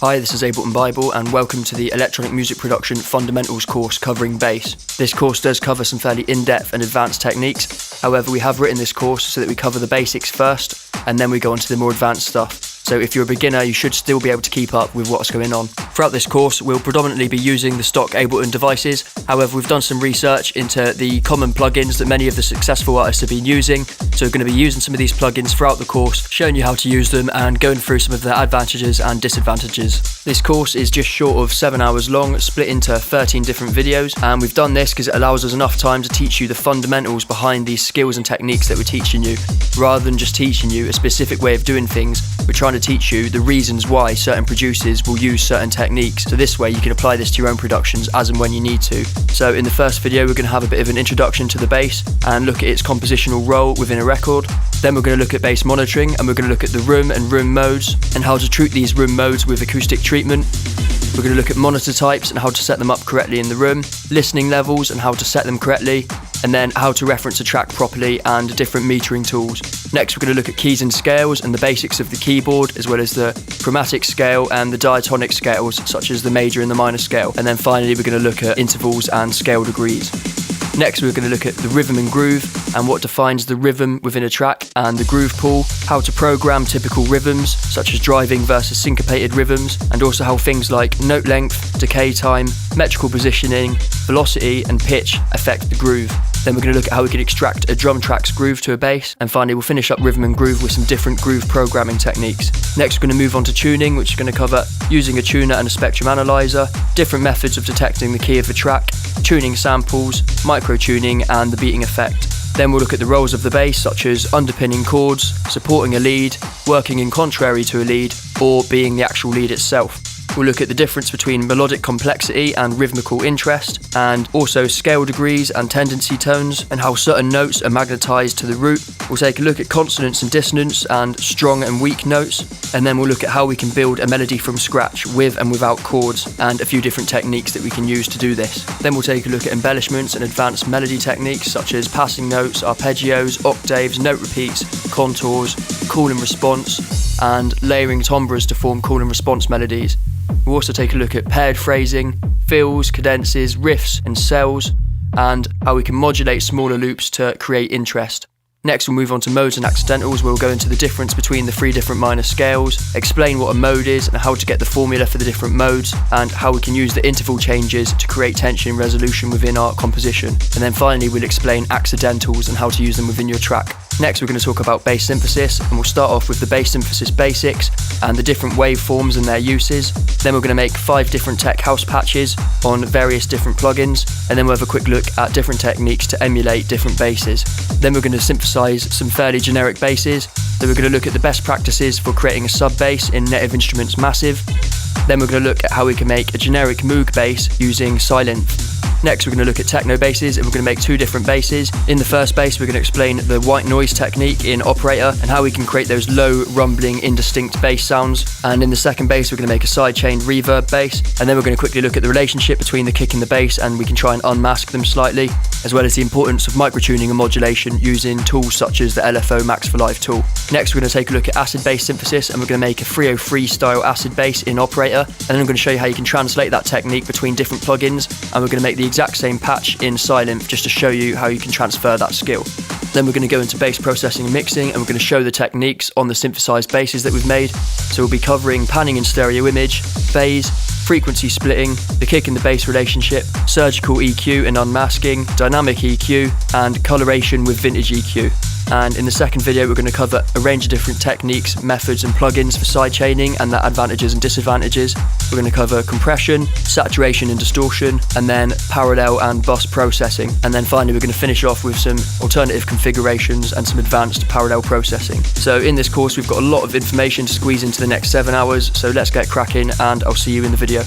Hi, this is Ableton Bible and welcome to the Electronic Music Production Fundamentals course covering bass. This course does cover some fairly in-depth and advanced techniques. However, we have written this course so that we cover the basics first and then we go on to the more advanced stuff. So if you're a beginner, you should still be able to keep up with what's going on. Throughout this course, we'll predominantly be using the stock Ableton devices. However, we've done some research into the common plugins that many of the successful artists have been using. So we're going to be using some of these plugins throughout the course, showing you how to use them and going through some of their advantages and disadvantages. This course is just short of 7 hours long, split into 13 different videos. And we've done this because it allows us enough time to teach you the fundamentals behind these skills and techniques that we're teaching you. Rather than just teaching you a specific way of doing things, we're trying to teach you the reasons why certain producers will use certain techniques. So this way you can apply this to your own productions as and when you need to. So in the first video, we're going to have a bit of an introduction to the bass and look at its compositional role within a record. Then we're going to look at bass monitoring and we're going to look at the room and room modes and how to treat these room modes with acoustic treatment. We're going to look at monitor types and how to set them up correctly in the room, listening levels and how to set them correctly, and then how to reference a track properly and different metering tools. Next, we're going to look at keys and scales and the basics of the keyboard, as well as the chromatic scale and the diatonic scales, such as the major and the minor scale. And then finally, we're going to look at intervals and scale degrees. Next, we're going to look at the rhythm and groove and what defines the rhythm within a track and the groove pool, how to program typical rhythms such as driving versus syncopated rhythms, and also how things like note length, decay time, metrical positioning, velocity and pitch affect the groove. Then we're going to look at how we can extract a drum track's groove to a bass, and finally we'll finish up rhythm and groove with some different groove programming techniques. Next, we're going to move on to tuning, which is going to cover using a tuner and a spectrum analyzer, different methods of detecting the key of a track, tuning samples, micro-tuning and the beating effect. Then we'll look at the roles of the bass, such as underpinning chords, supporting a lead, working in contrary to a lead, or being the actual lead itself. We'll look at the difference between melodic complexity and rhythmical interest, and also scale degrees and tendency tones, and how certain notes are magnetized to the root. We'll take a look at consonance and dissonance and strong and weak notes, and then we'll look at how we can build a melody from scratch with and without chords, and a few different techniques that we can use to do this. Then we'll take a look at embellishments and advanced melody techniques such as passing notes, arpeggios, octaves, note repeats, contours, call and response, and layering timbres to form call and response melodies. We'll also take a look at paired phrasing, fills, cadences, riffs and cells, and how we can modulate smaller loops to create interest. Next, we'll move on to modes and accidentals, where we'll go into the difference between the 3 different minor scales, explain what a mode is and how to get the formula for the different modes, and how we can use the interval changes to create tension and resolution within our composition. And then finally, we'll explain accidentals and how to use them within your track. Next, we're going to talk about bass synthesis, and we'll start off with the bass synthesis basics and the different waveforms and their uses. Then we're going to make 5 different tech house patches on various different plugins, and then we'll have a quick look at different techniques to emulate different basses. Then we're going to synthesize some fairly generic basses. Then we're going to look at the best practices for creating a sub bass in Native Instruments Massive. Then we're going to look at how we can make a generic Moog bass using Sylenth. Next, we're going to look at techno basses, and we're going to make 2 different basses. In the first bass, we're going to explain the white noise technique in Operator and how we can create those low, rumbling, indistinct bass sounds. And in the second bass, we're going to make a sidechained reverb bass. And then we're going to quickly look at the relationship between the kick and the bass, and we can try and unmask them slightly, as well as the importance of microtuning and modulation using tools such as the LFO Max for Live tool. Next, we're going to take a look at acid bass synthesis, and we're going to make a 303 style acid bass in Operator. And then I'm going to show you how you can translate that technique between different plugins, and we're going to make the exact same patch in Sylenth just to show you how you can transfer that skill. Then we're going to go into bass processing and mixing, and we're going to show the techniques on the synthesized basses that we've made. So we'll be covering panning and stereo image, phase, frequency splitting, the kick and the bass relationship, surgical EQ and unmasking, dynamic EQ, and coloration with vintage EQ. And in the second video, we're going to cover a range of different techniques, methods and plugins for sidechaining and their advantages and disadvantages. We're going to cover compression, saturation and distortion, and then parallel and bus processing. And then finally, we're going to finish off with some alternative configurations and some advanced parallel processing. So in this course, we've got a lot of information to squeeze into the next 7 hours. So let's get cracking, and I'll see you in the video.